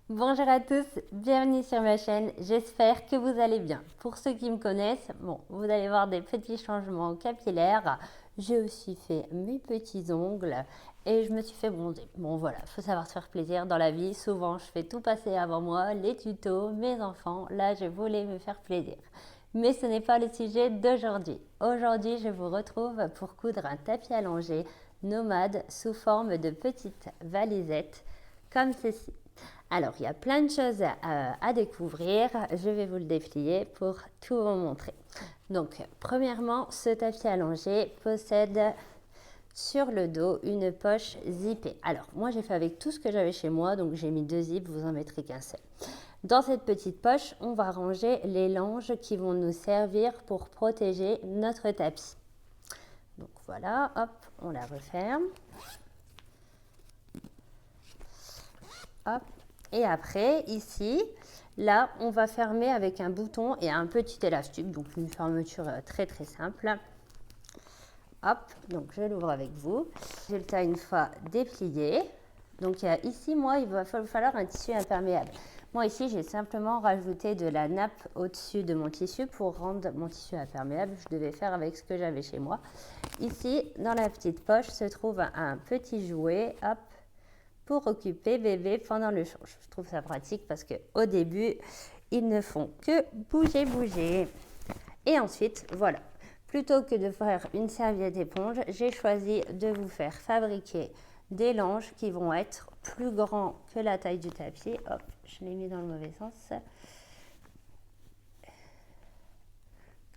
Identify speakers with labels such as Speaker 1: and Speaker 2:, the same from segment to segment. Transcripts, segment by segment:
Speaker 1: Bonjour à tous, bienvenue sur ma chaîne, j'espère que vous allez bien. Pour ceux qui me connaissent, bon, vous allez voir des petits changements capillaires. J'ai aussi fait mes petits ongles et je me suis fait bronzer. Bon voilà, il faut savoir se faire plaisir dans la vie. Souvent, je fais tout passer avant moi, les tutos, mes enfants. Là, je voulais me faire plaisir. Mais ce n'est pas le sujet d'aujourd'hui. Aujourd'hui, je vous retrouve pour coudre un tapis allongé nomade sous forme de petites valisettes comme ceci. Alors, il y a plein de choses à découvrir. Je vais vous le déplier pour tout vous montrer. Donc, premièrement, ce tapis allongé possède sur le dos une poche zippée. Alors, moi, j'ai fait avec tout ce que j'avais chez moi, donc j'ai mis 2 zips, vous en mettrez qu'un seul. Dans cette petite poche, on va ranger les langes qui vont nous servir pour protéger notre tapis. Donc voilà, hop, on la referme. Hop. Et après, ici, là, on va fermer avec un bouton et un petit élastique, donc une fermeture très très simple. Hop, donc je l'ouvre avec vous. J'ai le tas une fois déplié. Donc ici, moi, il va falloir un tissu imperméable. Moi, ici, j'ai simplement rajouté de la nappe au-dessus de mon tissu pour rendre mon tissu imperméable. Je devais faire avec ce que j'avais chez moi. Ici, dans la petite poche, se trouve un petit jouet, hop, pour occuper bébé pendant le change. Je trouve ça pratique parce qu'au début, ils ne font que bouger. Et ensuite, voilà, plutôt que de faire une serviette éponge, j'ai choisi de vous faire fabriquer des langes qui vont être plus grands que la taille du tapis. Hop, je l'ai mis dans le mauvais sens.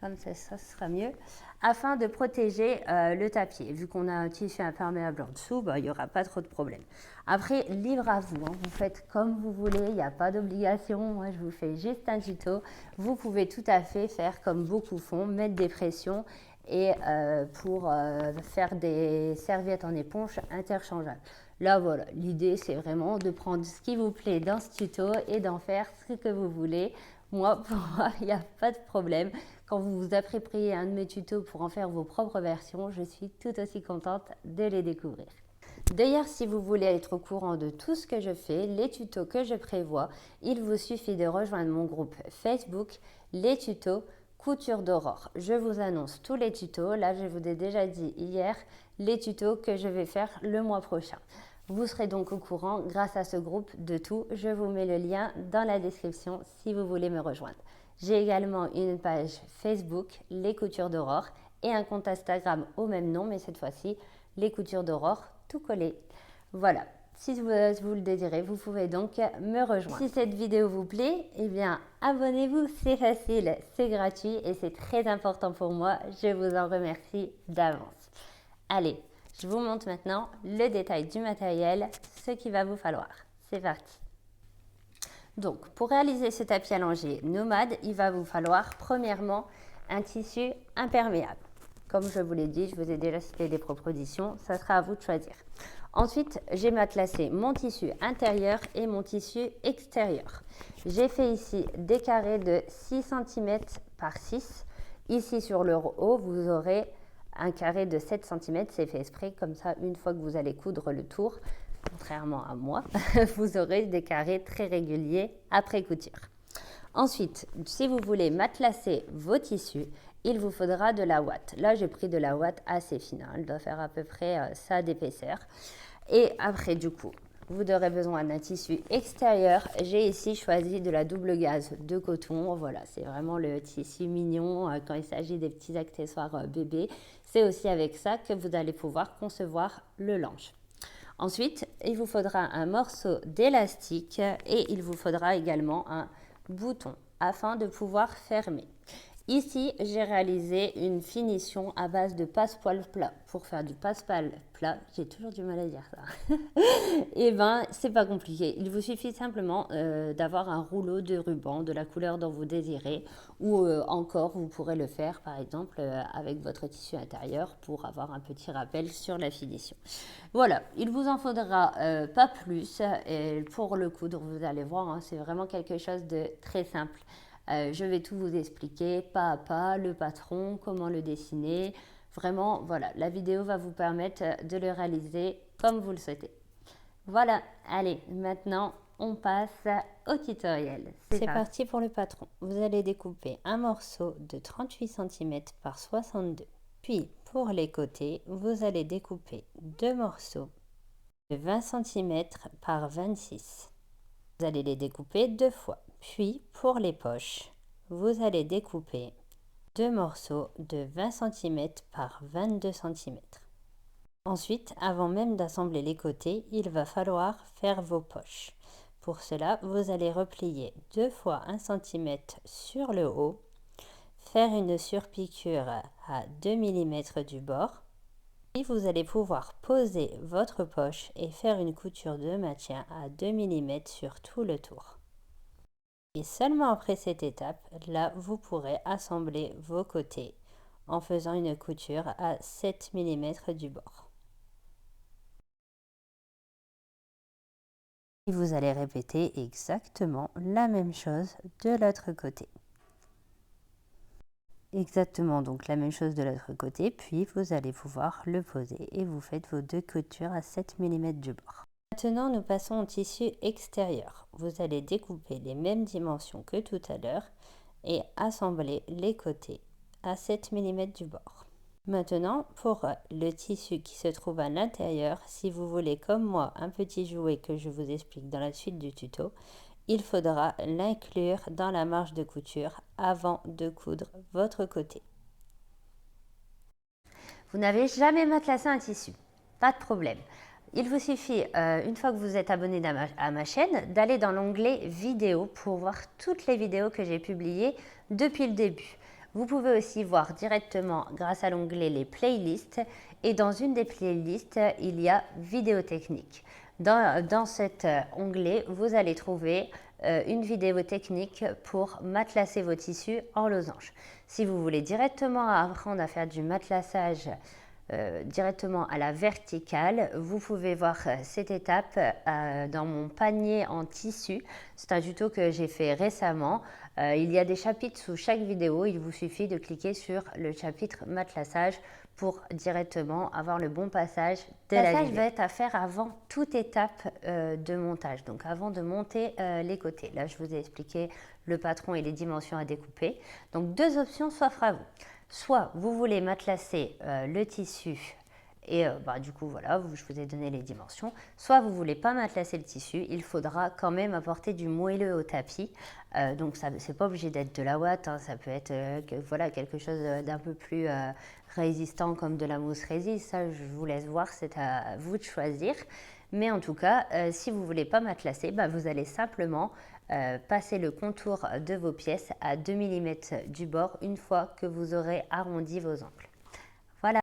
Speaker 1: Comme ça sera mieux, afin de protéger le tapis. Vu qu'on a un tissu imperméable en dessous, il n'y aura pas trop de problème. Après, libre à vous, vous faites comme vous voulez, il n'y a pas d'obligation. Moi, je vous fais juste un tuto. Vous pouvez tout à fait faire comme beaucoup font, mettre des pressions et pour faire des serviettes en éponge interchangeables. Là, voilà, l'idée, c'est vraiment de prendre ce qui vous plaît dans ce tuto et d'en faire ce que vous voulez. Moi, pour moi, il n'y a pas de problème. Quand vous vous appropriez un de mes tutos pour en faire vos propres versions, je suis tout aussi contente de les découvrir. D'ailleurs, si vous voulez être au courant de tout ce que je fais, les tutos que je prévois, il vous suffit de rejoindre mon groupe Facebook, les tutos Couture d'Aurore. Je vous annonce tous les tutos. Là, je vous ai déjà dit hier les tutos que je vais faire le mois prochain. Vous serez donc au courant grâce à ce groupe de tout. Je vous mets le lien dans la description si vous voulez me rejoindre. J'ai également une page Facebook, Les Coutures d'Aurore, et un compte Instagram au même nom, mais cette fois-ci, Les Coutures d'Aurore, tout collé. Voilà, si vous le désirez, vous pouvez donc me rejoindre. Si cette vidéo vous plaît, eh bien, abonnez-vous, c'est facile, c'est gratuit et c'est très important pour moi. Je vous en remercie d'avance. Allez, je vous montre maintenant le détail du matériel, ce qu'il va vous falloir. C'est parti. Donc, pour réaliser ce tapis allongé nomade, il va vous falloir premièrement un tissu imperméable. Comme je vous l'ai dit, je vous ai déjà cité des propositions, ça sera à vous de choisir. Ensuite, j'ai matelassé mon tissu intérieur et mon tissu extérieur. J'ai fait ici des carrés de 6 cm par 6. Ici sur le haut, vous aurez un carré de 7 cm, c'est fait exprès, comme ça, une fois que vous allez coudre le tour, contrairement à moi, vous aurez des carrés très réguliers après couture. Ensuite, si vous voulez matelasser vos tissus, il vous faudra de la ouate. Là, j'ai pris de la ouate assez fine, elle doit faire à peu près ça d'épaisseur. Et après, du coup, vous aurez besoin d'un tissu extérieur. J'ai ici choisi de la double gaze de coton. Voilà, c'est vraiment le tissu mignon quand il s'agit des petits accessoires bébés. C'est aussi avec ça que vous allez pouvoir concevoir le linge. Ensuite, il vous faudra un morceau d'élastique et il vous faudra également un bouton afin de pouvoir fermer. Ici, j'ai réalisé une finition à base de passepoil plat. Pour faire du passepoil plat, j'ai toujours du mal à dire ça. Et ben, c'est pas compliqué. Il vous suffit simplement d'avoir un rouleau de ruban de la couleur dont vous désirez, ou encore, vous pourrez le faire, par exemple, avec votre tissu intérieur pour avoir un petit rappel sur la finition. Voilà, il vous en faudra pas plus. Et pour le coudre, vous allez voir, hein, c'est vraiment quelque chose de très simple. Je vais tout vous expliquer pas à pas, le patron, comment le dessiner. Vraiment, voilà, la vidéo va vous permettre de le réaliser comme vous le souhaitez. Voilà, allez, maintenant, on passe au tutoriel. C'est parti pour le patron. Vous allez découper un morceau de 38 cm par 62. Puis, pour les côtés, vous allez découper deux morceaux de 20 cm par 26. Vous allez les découper deux fois. Puis, pour les poches, vous allez découper deux morceaux de 20 cm par 22 cm. Ensuite, avant même d'assembler les côtés, il va falloir faire vos poches. Pour cela, vous allez replier 2 fois 1 cm sur le haut, faire une surpiqûre à 2 mm du bord, puis vous allez pouvoir poser votre poche et faire une couture de maintien à 2 mm sur tout le tour. Et seulement après cette étape, là, vous pourrez assembler vos côtés en faisant une couture à 7 mm du bord. Et vous allez répéter exactement la même chose de l'autre côté. Exactement donc la même chose de l'autre côté, puis vous allez pouvoir le poser et vous faites vos deux coutures à 7 mm du bord. Maintenant, nous passons au tissu extérieur. Vous allez découper les mêmes dimensions que tout à l'heure et assembler les côtés à 7 mm du bord. Maintenant, pour le tissu qui se trouve à l'intérieur, si vous voulez comme moi un petit jouet que je vous explique dans la suite du tuto, il faudra l'inclure dans la marge de couture avant de coudre votre côté. Vous n'avez jamais matelassé un tissu, pas de problème. Il vous suffit, une fois que vous êtes abonné à ma chaîne, d'aller dans l'onglet vidéo pour voir toutes les vidéos que j'ai publiées depuis le début. Vous pouvez aussi voir directement grâce à l'onglet les playlists et dans une des playlists, il y a vidéo technique. Dans cet onglet, vous allez trouver une vidéo technique pour matelasser vos tissus en losange. Si vous voulez directement apprendre à faire du matelassage directement à la verticale, vous pouvez voir cette étape dans mon panier en tissu. C'est un tuto que j'ai fait récemment. Il y a des chapitres sous chaque vidéo. Il vous suffit de cliquer sur le chapitre matelassage pour directement avoir le bon passage de la vidéo. Le passage va être à faire avant toute étape de montage, donc avant de monter les côtés. Là, je vous ai expliqué le patron et les dimensions à découper. Donc, deux options s'offrent à vous. Soit vous voulez matelasser le tissu et du coup voilà, je vous ai donné les dimensions. Soit vous ne voulez pas matelasser le tissu, il faudra quand même apporter du moelleux au tapis. Donc ce n'est pas obligé d'être de la ouate, hein, ça peut être voilà, quelque chose d'un peu plus résistant comme de la mousse résiste. Ça je vous laisse voir, c'est à vous de choisir. Mais en tout cas, si vous ne voulez pas matelasser, vous allez simplement passer le contour de vos pièces à 2 mm du bord une fois que vous aurez arrondi vos angles. Voilà.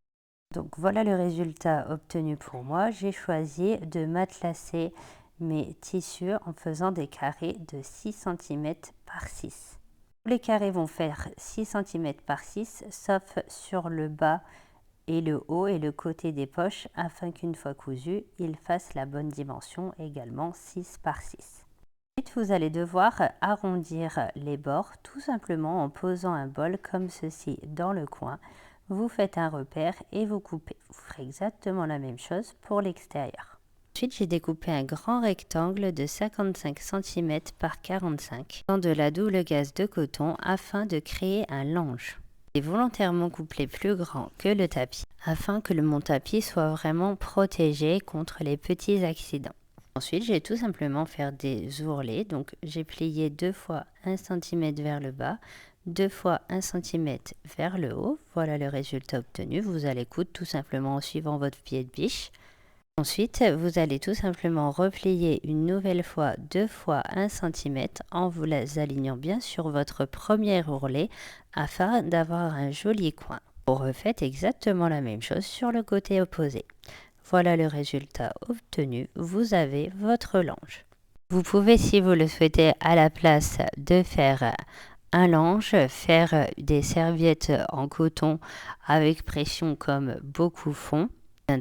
Speaker 1: Donc voilà le résultat obtenu pour moi. J'ai choisi de matelasser mes tissus en faisant des carrés de 6 cm par 6. Tous les carrés vont faire 6 cm par 6, sauf sur le bas et le haut et le côté des poches, afin qu'une fois cousu, ils fassent la bonne dimension, également 6 par 6. Ensuite, vous allez devoir arrondir les bords tout simplement en posant un bol comme ceci dans le coin. Vous faites un repère et vous coupez. Vous ferez exactement la même chose pour l'extérieur. Ensuite, j'ai découpé un grand rectangle de 55 cm par 45 dans de la double gaze de coton afin de créer un lange. J'ai volontairement coupé plus grand que le tapis afin que mon tapis soit vraiment protégé contre les petits accidents. Ensuite, j'ai tout simplement fait des ourlets. Donc, j'ai plié 2 fois 1 cm vers le bas, 2 fois 1 cm vers le haut. Voilà le résultat obtenu. Vous allez coudre tout simplement en suivant votre pied de biche. Ensuite, vous allez tout simplement replier une nouvelle fois 2 fois 1 cm en vous les alignant bien sur votre premier ourlet afin d'avoir un joli coin. Vous refaites exactement la même chose sur le côté opposé. Voilà le résultat obtenu, vous avez votre lange. Vous pouvez, si vous le souhaitez, à la place de faire un lange, faire des serviettes en coton avec pression comme beaucoup font.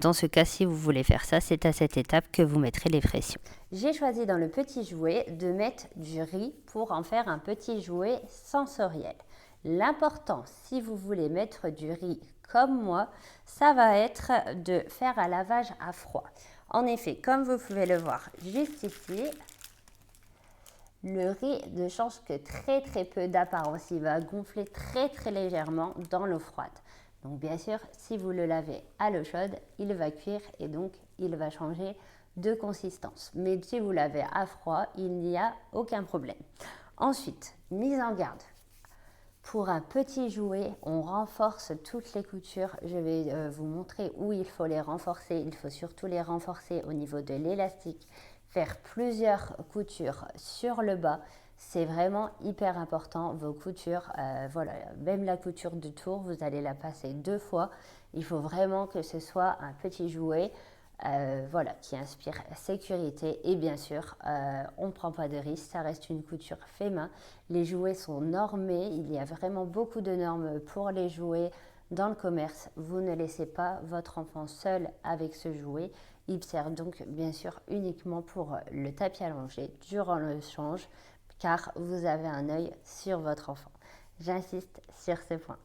Speaker 1: Dans ce cas, si vous voulez faire ça, c'est à cette étape que vous mettrez les pressions. J'ai choisi dans le petit jouet de mettre du riz pour en faire un petit jouet sensoriel. L'important, si vous voulez mettre du riz comme moi, ça va être de faire un lavage à froid. En effet, comme vous pouvez le voir juste ici, Le riz ne change que très peu d'apparence. Il va gonfler très légèrement dans l'eau froide. Donc bien sûr, si vous le lavez à l'eau chaude, il va cuire et donc il va changer de consistance. Mais si vous lavez à froid, il n'y a aucun problème. Ensuite, mise en garde. Pour un petit jouet, on renforce toutes les coutures. Je vais vous montrer où il faut les renforcer. Il faut surtout les renforcer au niveau de l'élastique. Faire plusieurs coutures sur le bas, c'est vraiment hyper important. Vos coutures, voilà, même la couture du tour, vous allez la passer 2 fois. Il faut vraiment que ce soit un petit jouet. Voilà, qui inspire sécurité et bien sûr, on ne prend pas de risque, ça reste une couture fait main. Les jouets sont normés, il y a vraiment beaucoup de normes pour les jouets dans le commerce. Vous ne laissez pas votre enfant seul avec ce jouet. Il sert donc bien sûr uniquement pour le tapis allongé durant le change car vous avez un œil sur votre enfant. J'insiste sur ce point.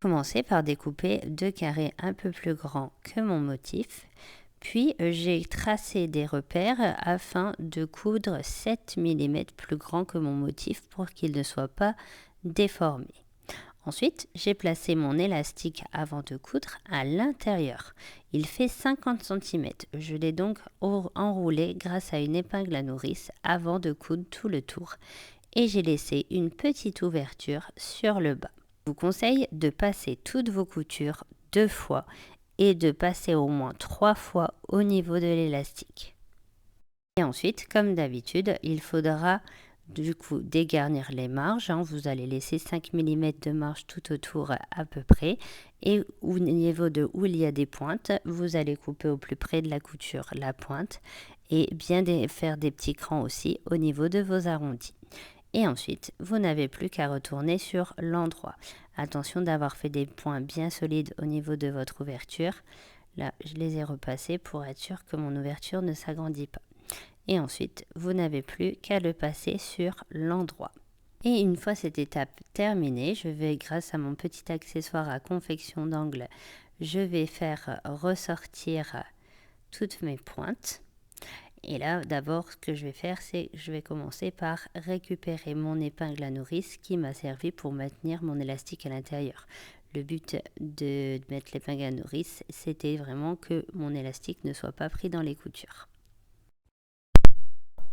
Speaker 1: Commencer par découper 2 carrés un peu plus grands que mon motif. Puis j'ai tracé des repères afin de coudre 7 mm plus grand que mon motif pour qu'il ne soit pas déformé. Ensuite, j'ai placé mon élastique avant de coudre à l'intérieur. Il fait 50 cm. Je l'ai donc enroulé grâce à une épingle à nourrice avant de coudre tout le tour. Et j'ai laissé une petite ouverture sur le bas. Je vous conseille de passer toutes vos coutures 2 fois et de passer au moins 3 fois au niveau de l'élastique. Et ensuite, comme d'habitude, il faudra du coup dégarnir les marges. Vous allez laisser 5 mm de marge tout autour à peu près. Et au niveau de où il y a des pointes, vous allez couper au plus près de la couture la pointe et bien faire des petits crans aussi au niveau de vos arrondis. Et ensuite, vous n'avez plus qu'à retourner sur l'endroit. Attention d'avoir fait des points bien solides au niveau de votre ouverture. Là, je les ai repassés pour être sûr que mon ouverture ne s'agrandit pas. Et ensuite, vous n'avez plus qu'à le passer sur l'endroit. Et une fois cette étape terminée, je vais, grâce à mon petit accessoire à confection d'angle, je vais faire ressortir toutes mes pointes. Et là, d'abord, ce que je vais faire, c'est que je vais commencer par récupérer mon épingle à nourrice qui m'a servi pour maintenir mon élastique à l'intérieur. Le but de mettre l'épingle à nourrice, c'était vraiment que mon élastique ne soit pas pris dans les coutures.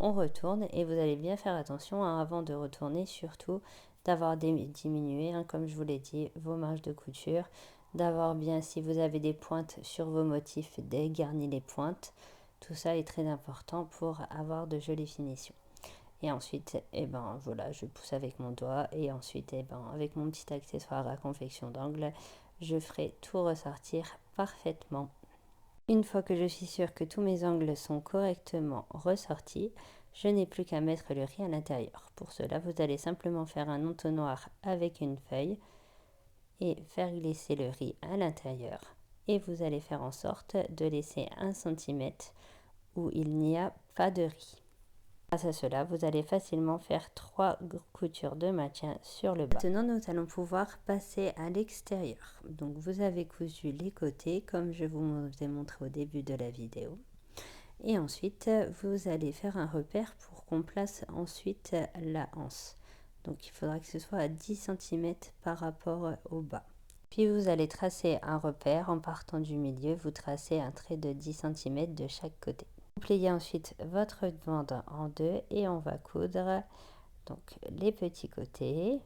Speaker 1: On retourne et vous allez bien faire attention avant de retourner, surtout d'avoir diminué, comme je vous l'ai dit, vos marges de couture, d'avoir bien, si vous avez des pointes sur vos motifs, dégarni les pointes. Tout ça est très important pour avoir de jolies finitions. Et ensuite, voilà, je pousse avec mon doigt et ensuite, avec mon petit accessoire à confection d'angle, je ferai tout ressortir parfaitement. Une fois que je suis sûre que tous mes angles sont correctement ressortis, je n'ai plus qu'à mettre le riz à l'intérieur. Pour cela, vous allez simplement faire un entonnoir avec une feuille et faire glisser le riz à l'intérieur. Et vous allez faire en sorte de laisser 1 cm où il n'y a pas de riz. Grâce à cela, vous allez facilement faire 3 coutures de maintien sur le bas. Maintenant, nous allons pouvoir passer à l'extérieur. Donc, vous avez cousu les côtés comme je vous ai montré au début de la vidéo. Et ensuite, vous allez faire un repère pour qu'on place ensuite la anse. Donc, il faudra que ce soit à 10 cm par rapport au bas. Puis, vous allez tracer un repère en partant du milieu. Vous tracez un trait de 10 cm de chaque côté. Vous pliez ensuite votre bande en deux et on va coudre donc les petits côtés,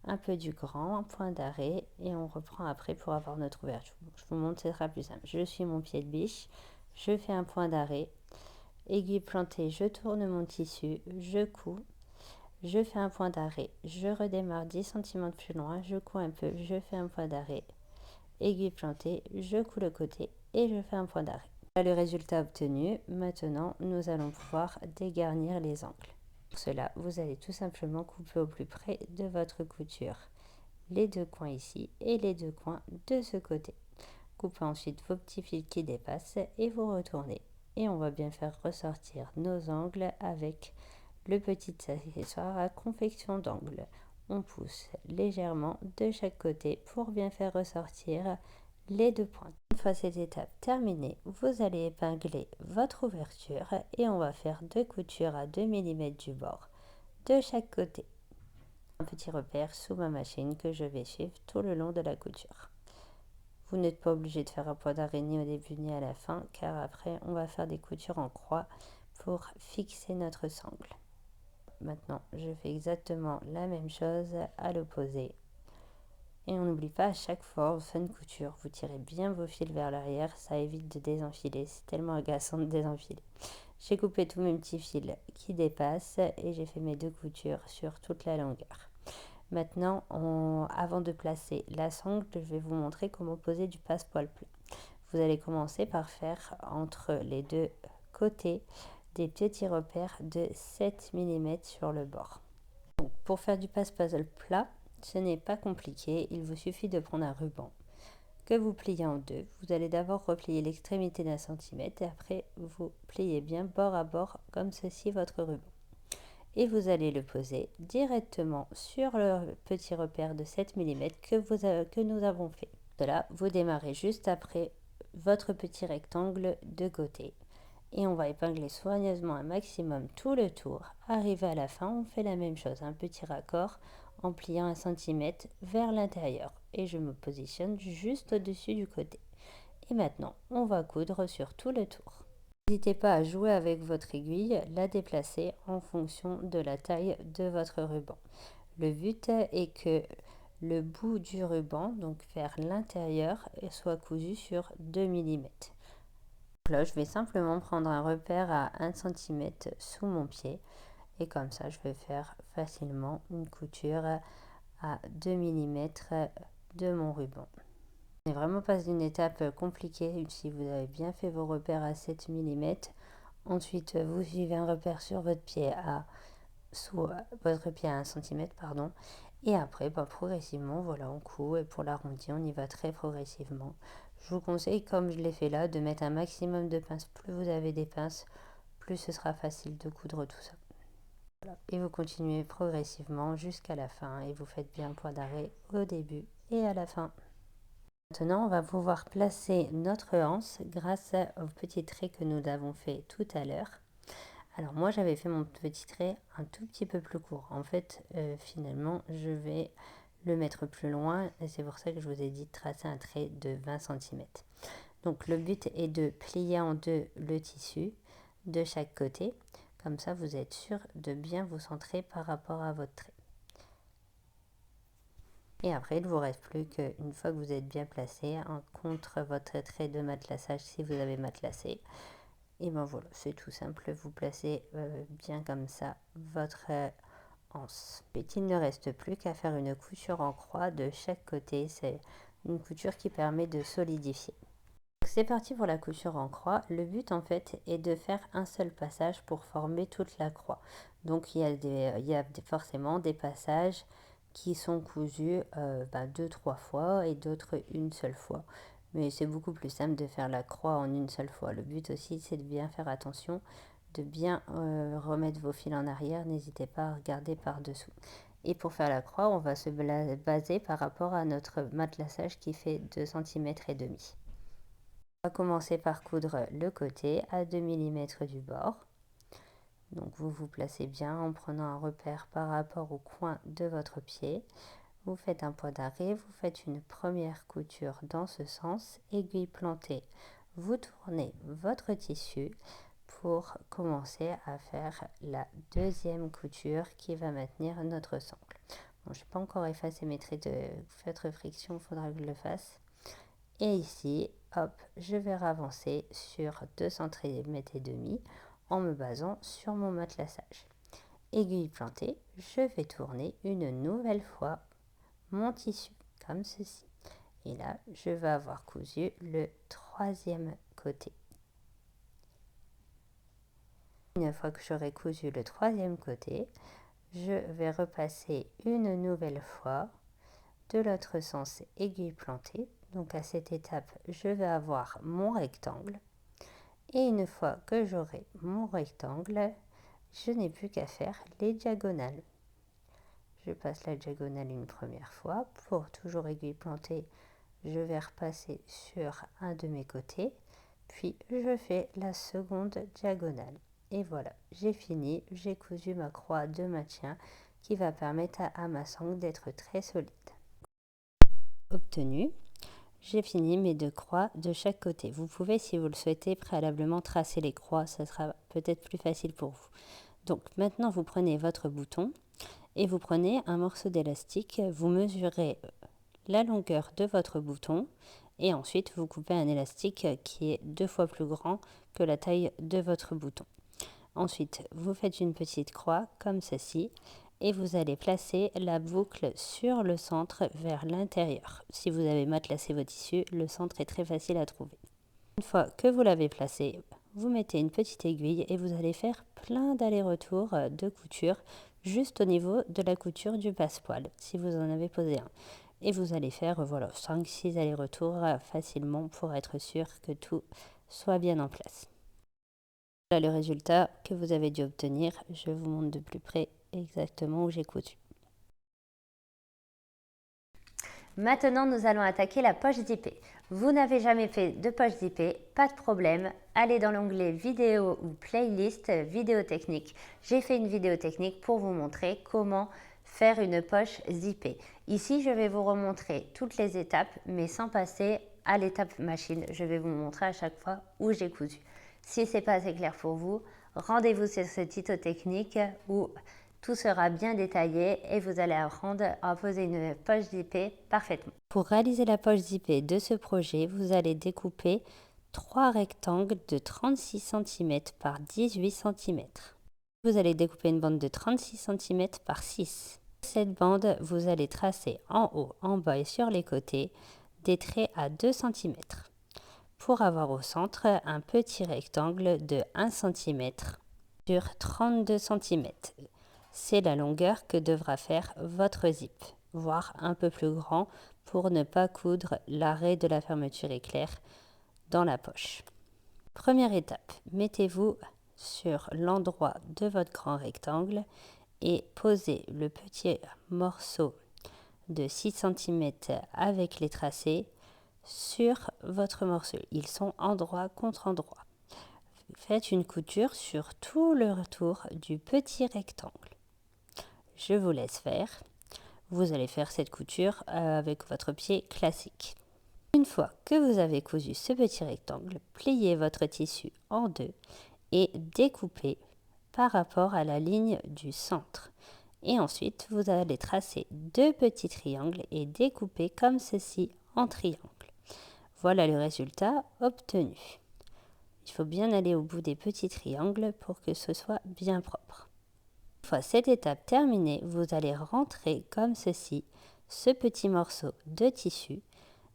Speaker 1: un peu du grand, un point d'arrêt et on reprend après pour avoir notre ouverture. Je vous montre, ce sera plus simple. Je suis mon pied de biche, je fais un point d'arrêt, aiguille plantée, je tourne mon tissu, je couds, je fais un point d'arrêt, je redémarre 10 cm plus loin, je couds un peu, je fais un point d'arrêt, aiguille plantée, je couds le côté et je fais un point d'arrêt. Le résultat obtenu, maintenant nous allons pouvoir dégarnir les angles. Pour cela, vous allez tout simplement couper au plus près de votre couture les 2 coins ici et les 2 coins de ce côté. Coupez ensuite vos petits fils qui dépassent et vous retournez. Et on va bien faire ressortir nos angles avec le petit accessoire à confection d'angle. On pousse légèrement de chaque côté pour bien faire ressortir les 2 pointes. Une fois cette étape terminée, vous allez épingler votre ouverture et on va faire 2 coutures à 2 mm du bord de chaque côté. Un petit repère sous ma machine que je vais suivre tout le long de la couture. Vous n'êtes pas obligé de faire un point d'araignée au début ni à la fin, car après on va faire des coutures en croix pour fixer notre sangle. Maintenant, je fais exactement la même chose à l'opposé. Et on n'oublie pas à chaque fois, en fin de couture, vous tirez bien vos fils vers l'arrière, ça évite de désenfiler, c'est tellement agaçant de désenfiler. J'ai coupé tous mes petits fils qui dépassent et j'ai fait mes 2 coutures sur toute la longueur. Maintenant, avant de placer la sangle, je vais vous montrer comment poser du passepoil plat. Vous allez commencer par faire entre les 2 côtés des petits repères de 7 mm sur le bord. Donc, pour faire du passe-puzzle plat, ce n'est pas compliqué, il vous suffit de prendre un ruban que vous pliez en 2. Vous allez d'abord replier l'extrémité d'1 cm et après vous pliez bien bord à bord comme ceci votre ruban. Et vous allez le poser directement sur le petit repère de 7 mm que nous avons fait. Cela, vous démarrez juste après votre petit rectangle de côté. Et on va épingler soigneusement un maximum tout le tour. Arrivé à la fin, on fait la même chose, un petit raccord en pliant 1 cm vers l'intérieur. Et je me positionne juste au-dessus du côté. Et maintenant, on va coudre sur tout le tour. N'hésitez pas à jouer avec votre aiguille, la déplacer en fonction de la taille de votre ruban. Le but est que le bout du ruban, donc vers l'intérieur, soit cousu sur 2 mm. Là, je vais simplement prendre un repère à 1 cm sous mon pied et comme ça, je vais faire facilement une couture à 2 mm de mon ruban. Ce n'est vraiment pas une étape compliquée si vous avez bien fait vos repères à 7 mm. Ensuite, vous suivez un repère sur votre pied sous votre pied à 1 cm, pardon. Et après, progressivement, voilà, on coud et pour l'arrondi, on y va très progressivement. Je vous conseille, comme je l'ai fait là, de mettre un maximum de pinces. Plus vous avez des pinces, plus ce sera facile de coudre tout ça. Voilà. Et vous continuez progressivement jusqu'à la fin et vous faites bien le point d'arrêt au début et à la fin. Maintenant, on va pouvoir placer notre anse grâce au petit trait que nous avons fait tout à l'heure. Alors moi, j'avais fait mon petit trait un tout petit peu plus court. En fait, finalement, je vais le mettre plus loin et c'est pour ça que je vous ai dit de tracer un trait de 20 cm. Donc le but est de plier en 2 le tissu de chaque côté. Comme ça, vous êtes sûr de bien vous centrer par rapport à votre trait. Et après, il ne vous reste plus qu'une fois que vous êtes bien placé, contre votre trait de matelassage si vous avez matelassé. Et ben voilà, c'est tout simple, vous placez bien comme ça votre anse. Et il ne reste plus qu'à faire une couture en croix de chaque côté, c'est une couture qui permet de solidifier. C'est parti pour la couture en croix. Le but en fait est de faire un seul passage pour former toute la croix. Donc il y a forcément des passages qui sont cousus 2-3 fois et d'autres une seule fois. Mais c'est beaucoup plus simple de faire la croix en une seule fois. Le but aussi c'est de bien faire attention, de bien remettre vos fils en arrière. N'hésitez pas à regarder par dessous. Et pour faire la croix, on va se baser par rapport à notre matelassage qui fait 2 cm et demi. On va commencer par coudre le côté à 2 mm du bord. Donc vous vous placez bien en prenant un repère par rapport au coin de votre pied. Vous faites un point d'arrêt, vous faites une première couture dans ce sens, aiguille plantée. Vous tournez votre tissu pour commencer à faire la deuxième couture qui va maintenir notre sangle. Bon, je n'ai pas encore effacé mes traits de feutre friction, il faudra que je le fasse. Et ici, hop, je vais ravancer sur 2 cm et demi en me basant sur mon matelassage. Aiguille plantée, je vais tourner une nouvelle fois mon tissu comme ceci. Et là, je vais avoir cousu le troisième côté. Une fois que j'aurai cousu le troisième côté, je vais repasser une nouvelle fois de l'autre sens aiguille plantée. Donc à cette étape, je vais avoir mon rectangle. Et une fois que j'aurai mon rectangle, je n'ai plus qu'à faire les diagonales. Je passe la diagonale une première fois pour toujours aiguille plantée, je vais repasser sur un de mes côtés, puis je fais la seconde diagonale. Et voilà, j'ai fini, j'ai cousu ma croix de maintien qui va permettre à ma sangle d'être très solide. Obtenu, j'ai fini mes 2 croix de chaque côté. Vous pouvez, si vous le souhaitez, préalablement tracer les croix, ça sera peut-être plus facile pour vous. Donc maintenant, vous prenez votre bouton et vous prenez un morceau d'élastique, vous mesurez la longueur de votre bouton et ensuite vous coupez un élastique qui est 2 fois plus grand que la taille de votre bouton. Ensuite, vous faites une petite croix comme ceci et vous allez placer la boucle sur le centre vers l'intérieur. Si vous avez matelassé vos tissus, le centre est très facile à trouver. Une fois que vous l'avez placé, vous mettez une petite aiguille et vous allez faire plein d'allers-retours de couture juste au niveau de la couture du passepoil, si vous en avez posé un. Et vous allez faire 5-6 allers-retours facilement pour être sûr que tout soit bien en place. Voilà le résultat que vous avez dû obtenir. Je vous montre de plus près exactement où j'ai cousu. Maintenant, nous allons attaquer la poche zippée. Vous n'avez jamais fait de poche zippée, pas de problème. Allez dans l'onglet vidéo ou playlist vidéo technique. J'ai fait une vidéo technique pour vous montrer comment faire une poche zippée. Ici, je vais vous remontrer toutes les étapes, mais sans passer à l'étape machine. Je vais vous montrer à chaque fois où j'ai cousu. Si ce n'est pas assez clair pour vous, rendez-vous sur ce tuto technique où tout sera bien détaillé et vous allez apprendre à poser une poche zippée parfaitement. Pour réaliser la poche zippée de ce projet, vous allez découper 3 rectangles de 36 cm par 18 cm. Vous allez découper une bande de 36 cm par 6. Cette bande, vous allez tracer en haut, en bas et sur les côtés des traits à 2 cm. Pour avoir au centre un petit rectangle de 1 cm sur 32 cm. C'est la longueur que devra faire votre zip, voire un peu plus grand pour ne pas coudre l'arrêt de la fermeture éclair dans la poche. Première étape, mettez-vous sur l'endroit de votre grand rectangle et posez le petit morceau de 6 cm avec les tracés sur votre morceau. Ils sont endroit contre endroit. Faites une couture sur tout le retour du petit rectangle. Je vous laisse faire. Vous allez faire cette couture avec votre pied classique. Une fois que vous avez cousu ce petit rectangle, pliez votre tissu en deux et découpez par rapport à la ligne du centre. Et ensuite, vous allez tracer 2 petits triangles et découper comme ceci en triangle. Voilà le résultat obtenu. Il faut bien aller au bout des petits triangles pour que ce soit bien propre. Une fois cette étape terminée, vous allez rentrer comme ceci ce petit morceau de tissu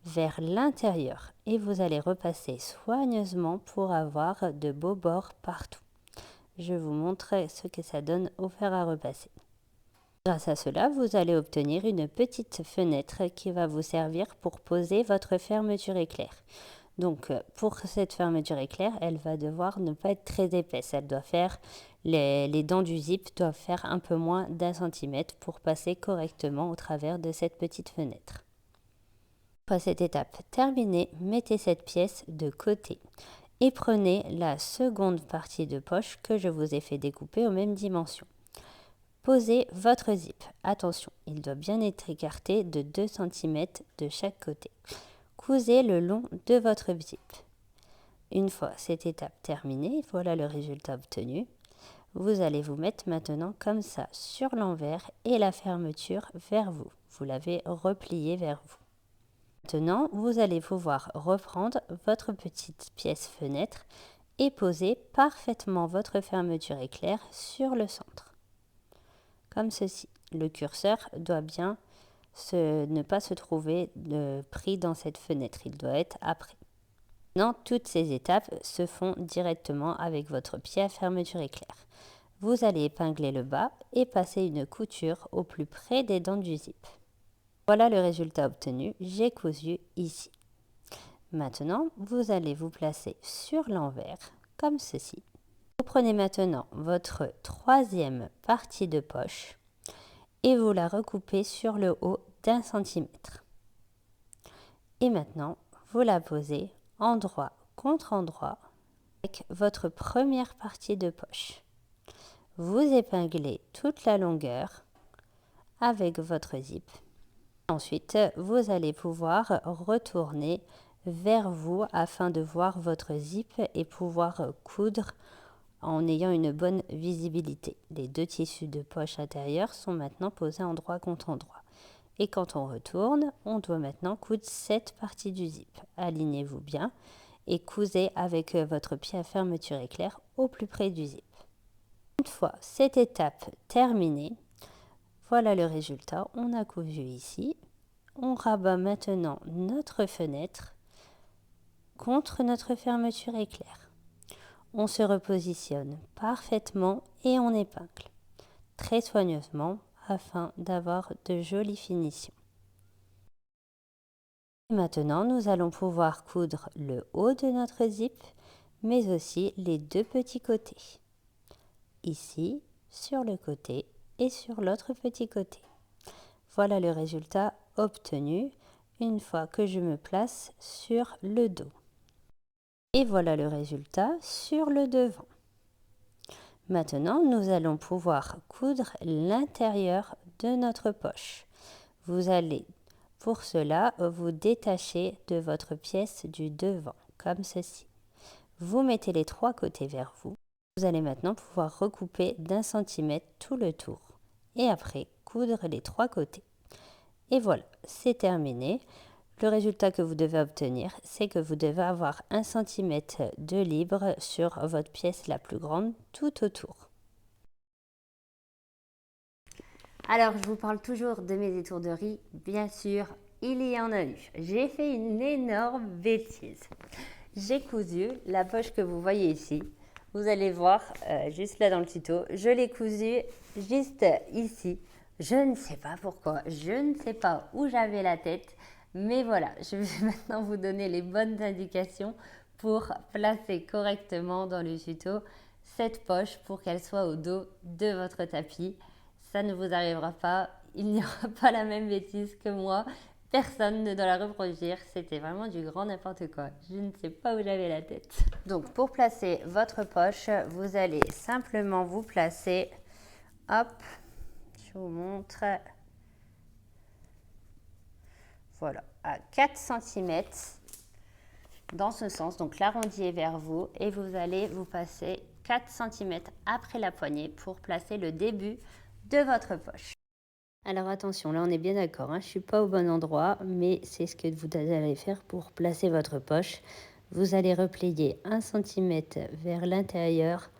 Speaker 1: vers l'intérieur et vous allez repasser soigneusement pour avoir de beaux bords partout. Je vous montre ce que ça donne au fer à repasser. Grâce à cela, vous allez obtenir une petite fenêtre qui va vous servir pour poser votre fermeture éclair. Donc pour cette fermeture éclair, elle va devoir ne pas être très épaisse. Elle doit faire, les dents du zip doivent faire un peu moins d'1 centimètre pour passer correctement au travers de cette petite fenêtre. Une fois cette étape terminée, mettez cette pièce de côté et prenez la seconde partie de poche que je vous ai fait découper aux mêmes dimensions. Posez votre zip. Attention, il doit bien être écarté de 2 cm de chaque côté. Cousez le long de votre zip. Une fois cette étape terminée, voilà le résultat obtenu. Vous allez vous mettre maintenant comme ça sur l'envers et la fermeture vers vous. Vous l'avez repliée vers vous. Maintenant, vous allez pouvoir reprendre votre petite pièce fenêtre et poser parfaitement votre fermeture éclair sur le centre. Comme ceci. Le curseur doit bien ne pas se trouver pris dans cette fenêtre. Il doit être après. Maintenant, toutes ces étapes se font directement avec votre pied à fermeture éclair. Vous allez épingler le bas et passer une couture au plus près des dents du zip. Voilà le résultat obtenu. J'ai cousu ici. Maintenant, vous allez vous placer sur l'envers, comme ceci. Vous prenez maintenant votre troisième partie de poche et vous la recoupez sur le haut d'1 centimètre. Et maintenant, vous la posez endroit contre endroit avec votre première partie de poche. Vous épinglez toute la longueur avec votre zip. Ensuite, vous allez pouvoir retourner vers vous afin de voir votre zip et pouvoir coudre en ayant une bonne visibilité. Les deux tissus de poche intérieure sont maintenant posés endroit contre endroit. Et quand on retourne, on doit maintenant coudre cette partie du zip. Alignez-vous bien et cousez avec votre pied à fermeture éclair au plus près du zip. Une fois cette étape terminée, voilà le résultat. On a cousu ici. On rabat maintenant notre fenêtre contre notre fermeture éclair. On se repositionne parfaitement et on épingle très soigneusement afin d'avoir de jolies finitions. Et maintenant, nous allons pouvoir coudre le haut de notre zip, mais aussi les deux petits côtés. Ici, sur le côté et sur l'autre petit côté. Voilà le résultat obtenu une fois que je me place sur le dos. Et voilà le résultat sur le devant. Maintenant, nous allons pouvoir coudre l'intérieur de notre poche. Vous allez pour cela vous détacher de votre pièce du devant, comme ceci. Vous mettez les trois côtés vers vous. Vous allez maintenant pouvoir recouper d'1 centimètre tout le tour et après coudre les trois côtés. Et voilà, c'est terminé. Le résultat que vous devez obtenir, c'est que vous devez avoir 1 centimètre de libre sur votre pièce la plus grande tout autour. Alors, je vous parle toujours de mes étourderies. Bien sûr, il y en a eu. J'ai fait une énorme bêtise. J'ai cousu la poche que vous voyez ici. Vous allez voir juste là dans le tuto. Je l'ai cousue juste ici. Je ne sais pas pourquoi. Je ne sais pas où j'avais la tête. Mais voilà, je vais maintenant vous donner les bonnes indications pour placer correctement dans le tuto cette poche pour qu'elle soit au dos de votre tapis. Ça ne vous arrivera pas, il n'y aura pas la même bêtise que moi. Personne ne doit la reproduire, c'était vraiment du grand n'importe quoi. Je ne sais pas où j'avais la tête. Donc pour placer votre poche, vous allez simplement vous placer, hop, je vous montre, voilà, à 4 cm dans ce sens. Donc l'arrondi est vers vous et vous allez vous passer 4 cm après la poignée pour placer le début de votre poche. Alors attention, là on est bien d'accord, je ne suis pas au bon endroit, mais c'est ce que vous allez faire pour placer votre poche. Vous allez replier 1 cm vers l'intérieur,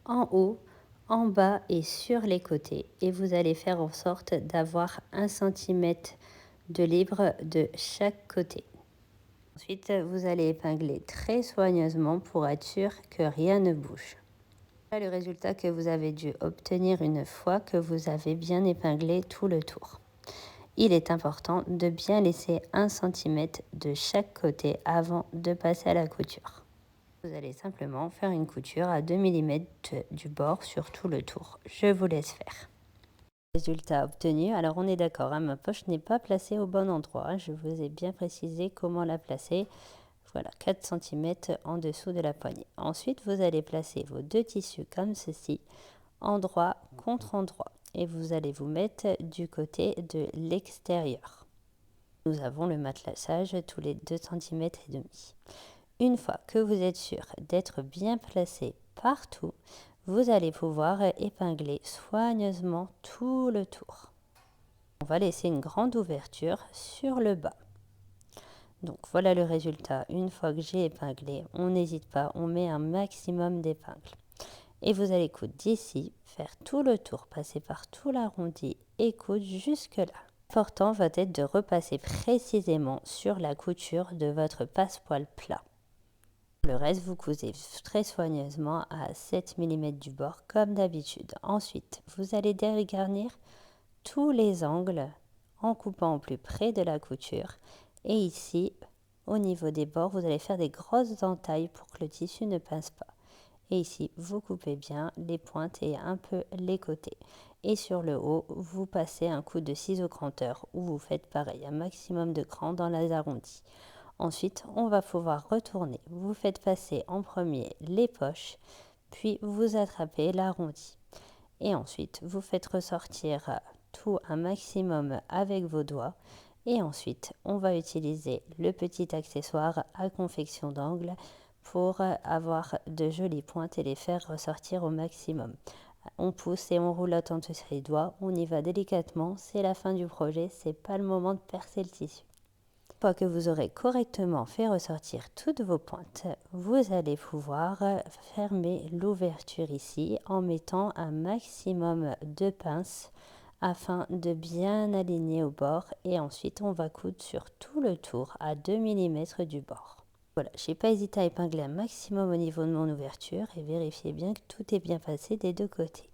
Speaker 1: en haut, en bas et sur les côtés. Et vous allez faire en sorte d'avoir 1 cm de libre de chaque côté. Ensuite, vous allez épingler très soigneusement pour être sûr que rien ne bouge. Voilà le résultat que vous avez dû obtenir une fois que vous avez bien épinglé tout le tour. Il est important de bien laisser 1 cm de chaque côté avant de passer à la couture. Vous allez simplement faire une couture à 2 mm du bord sur tout le tour. Je vous laisse faire. Résultat obtenu. Alors on est d'accord, ma poche n'est pas placée au bon endroit. Je vous ai bien précisé comment la placer. Voilà, 4 cm en dessous de la poignée. Ensuite, vous allez placer vos deux tissus comme ceci, endroit contre endroit. Et vous allez vous mettre du côté de l'extérieur. Nous avons le matelassage tous les 2 cm et demi. Une fois que vous êtes sûr d'être bien placé partout, vous allez pouvoir épingler soigneusement tout le tour. On va laisser une grande ouverture sur le bas. Donc voilà le résultat. Une fois que j'ai épinglé, on n'hésite pas, on met un maximum d'épingles. Et vous allez coudre d'ici, faire tout le tour, passer par tout l'arrondi et coudre jusque là. L'important va être de repasser précisément sur la couture de votre passepoil plat. Le reste, vous cousez très soigneusement à 7 mm du bord comme d'habitude. Ensuite, vous allez dégarnir tous les angles en coupant au plus près de la couture. Et ici, au niveau des bords, vous allez faire des grosses entailles pour que le tissu ne pince pas. Et ici, vous coupez bien les pointes et un peu les côtés. Et sur le haut, vous passez un coup de ciseau cranteur ou vous faites pareil, un maximum de crans dans les arrondis. Ensuite, on va pouvoir retourner. Vous faites passer en premier les poches, puis vous attrapez l'arrondi. Et ensuite, vous faites ressortir tout un maximum avec vos doigts. Et ensuite, on va utiliser le petit accessoire à confection d'angle pour avoir de jolies pointes et les faire ressortir au maximum. On pousse et on roulotte entre les doigts, on y va délicatement, c'est la fin du projet, c'est pas le moment de percer le tissu. Une fois que vous aurez correctement fait ressortir toutes vos pointes, vous allez pouvoir fermer l'ouverture ici en mettant un maximum de pinces afin de bien aligner au bord et ensuite on va coudre sur tout le tour à 2 mm du bord. Voilà, je n'ai pas hésité à épingler un maximum au niveau de mon ouverture et vérifier bien que tout est bien passé des deux côtés.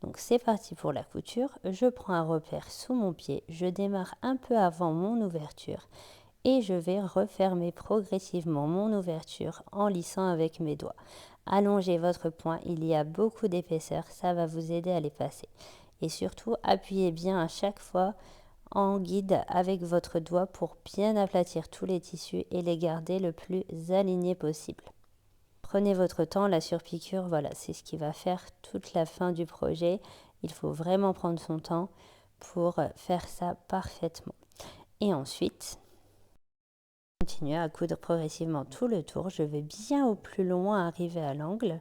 Speaker 1: Donc c'est parti pour la couture, je prends un repère sous mon pied, je démarre un peu avant mon ouverture et je vais refermer progressivement mon ouverture en lissant avec mes doigts. Allongez votre poing, il y a beaucoup d'épaisseur, ça va vous aider à les passer. Et surtout, appuyez bien à chaque fois en guide avec votre doigt pour bien aplatir tous les tissus et les garder le plus alignés possible. Prenez votre temps, la surpiqûre, voilà, c'est ce qui va faire toute la fin du projet. Il faut vraiment prendre son temps pour faire ça parfaitement. Et ensuite, continuez à coudre progressivement tout le tour. Je vais bien au plus loin arriver à l'angle.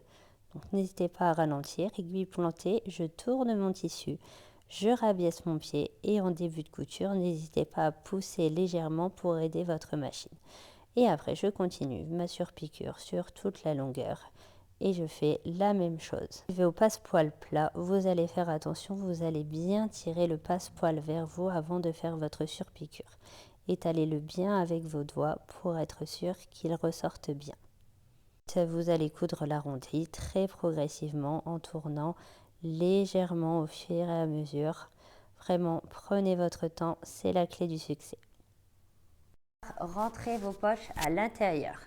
Speaker 1: Donc n'hésitez pas à ralentir, aiguille plantée, je tourne mon tissu, je rabaisse mon pied et en début de couture, n'hésitez pas à pousser légèrement pour aider votre machine. Et après, je continue ma surpiqûre sur toute la longueur et je fais la même chose. Je vais au passepoil plat, vous allez faire attention, vous allez bien tirer le passepoil vers vous avant de faire votre surpiqûre. Étalez-le bien avec vos doigts pour être sûr qu'il ressorte bien. Vous allez coudre l'arrondi très progressivement en tournant légèrement au fur et à mesure. Vraiment, prenez votre temps, c'est la clé du succès. Rentrez vos poches à l'intérieur.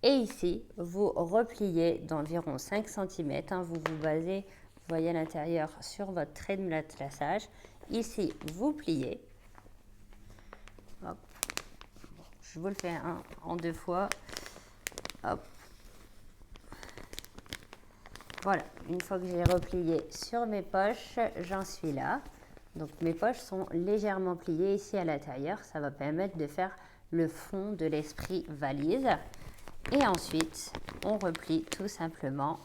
Speaker 1: Et ici, vous repliez d'environ 5 cm. Vous vous basez, vous voyez à l'intérieur, sur votre trait de matelassage. Ici, vous pliez. Hop. Je vous le fais en 2 fois. Hop. Voilà, une fois que j'ai replié sur mes poches, j'en suis là. Donc mes poches sont légèrement pliées ici à l'intérieur. Ça va permettre de faire le fond de l'esprit valise. Et ensuite, on replie tout simplement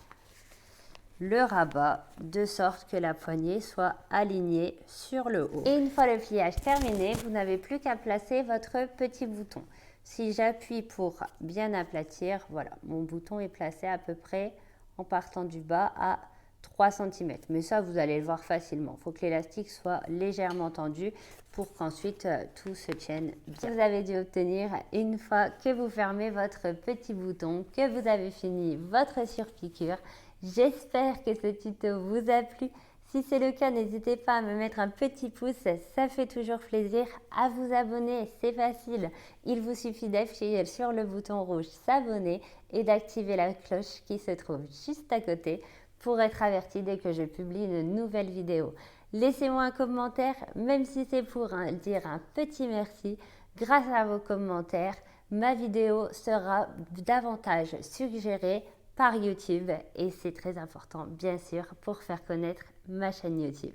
Speaker 1: le rabat de sorte que la poignée soit alignée sur le haut. Et une fois le pliage terminé, vous n'avez plus qu'à placer votre petit bouton. Si j'appuie pour bien aplatir, voilà, mon bouton est placé à peu près en partant du bas à 3 cm. Mais ça, vous allez le voir facilement. Il faut que l'élastique soit légèrement tendu pour qu'ensuite tout se tienne bien. Vous avez dû obtenir, une fois que vous fermez votre petit bouton, que vous avez fini votre surpiqûre. J'espère que ce tuto vous a plu. Si c'est le cas, n'hésitez pas à me mettre un petit pouce, ça fait toujours plaisir. À vous abonner, c'est facile. Il vous suffit d'appuyer sur le bouton rouge s'abonner et d'activer la cloche qui se trouve juste à côté pour être averti dès que je publie une nouvelle vidéo. Laissez-moi un commentaire, même si c'est pour dire un petit merci. Grâce à vos commentaires, ma vidéo sera davantage suggérée par YouTube et c'est très important bien sûr pour faire connaître ma chaîne YouTube.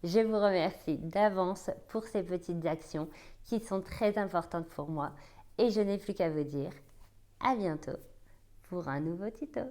Speaker 1: Je vous remercie d'avance pour ces petites actions qui sont très importantes pour moi et je n'ai plus qu'à vous dire à bientôt pour un nouveau tuto.